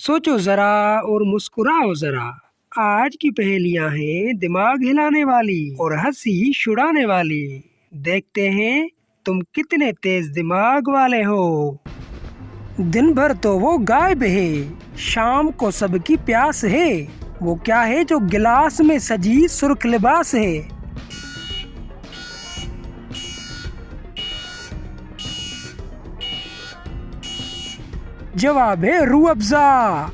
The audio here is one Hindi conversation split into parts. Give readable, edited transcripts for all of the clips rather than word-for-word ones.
सोचो जरा और मुस्कुराओ जरा। आज की पहेलियां हैं दिमाग हिलाने वाली और हंसी छुड़ाने वाली। देखते हैं तुम कितने तेज दिमाग वाले हो। दिन भर तो वो गायब है, शाम को सबकी प्यास है। वो क्या है जो गिलास में सजी सुर्ख लिबास है? जवाब है रूह अफ़ज़ा।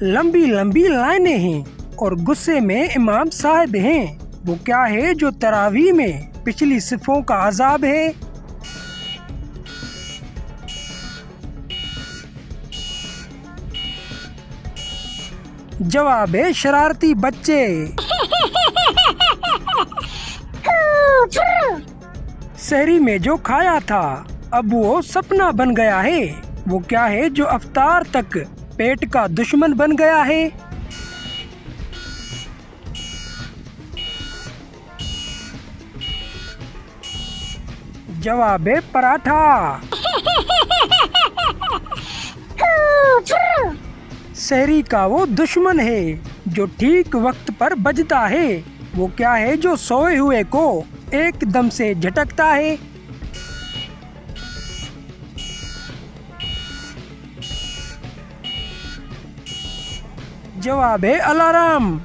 लंबी लंबी लाइनें हैं और गुस्से में इमाम साहब हैं। वो क्या है जो तरावी में पिछली सिफों का अजाब है? जवाब है शरारती बच्चे। सहरी में जो खाया था अब वो सपना बन गया है। वो क्या है जो अफ्तार तक पेट का दुश्मन बन गया है? जवाब है पराठा। सहरी का वो दुश्मन है जो ठीक वक्त पर बजता है। वो क्या है जो सोए हुए को एकदम से झटकता है? जवाब है अलार्म।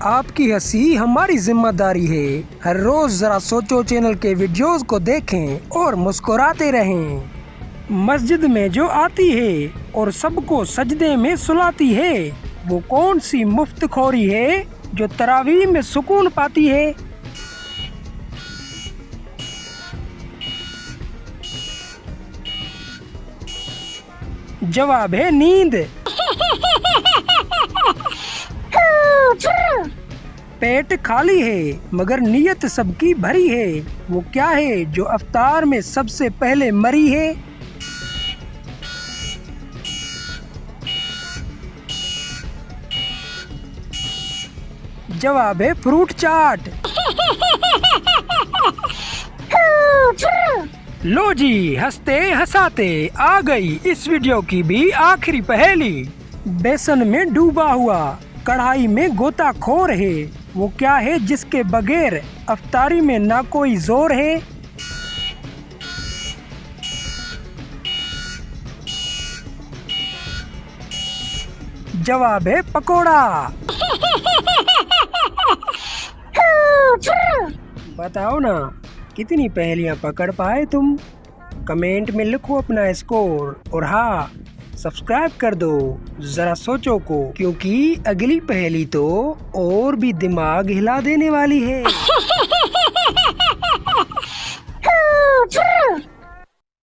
आपकी हंसी हमारी जिम्मेदारी है। हर रोज जरा सोचो चैनल के वीडियोस को देखें और मुस्कुराते रहें। मस्जिद में जो आती है और सबको सजदे में सुलाती है, वो कौन सी मुफ्तखोरी है जो तरावीह में सुकून पाती है? जवाब है नींद। पेट खाली है मगर नीयत सबकी भरी है। वो क्या है जो अफ्तार में सबसे पहले मरी है? जवाब है फ्रूट चाट। लो जी, हंसते हंसाते आ गई इस वीडियो की भी आखिरी पहेली। बेसन में डूबा हुआ कढ़ाई में गोताखोर है। वो क्या है जिसके बगैर अफ्तारी में ना कोई जोर है? जवाब है पकोड़ा। बताओ ना कितनी पहेलियां पकड़ पाए तुम? कमेंट में लिखो अपना स्कोर और हाँ, सब्सक्राइब कर दो जरा सोचो को, क्योंकि अगली पहेली तो और भी दिमाग हिला देने वाली है।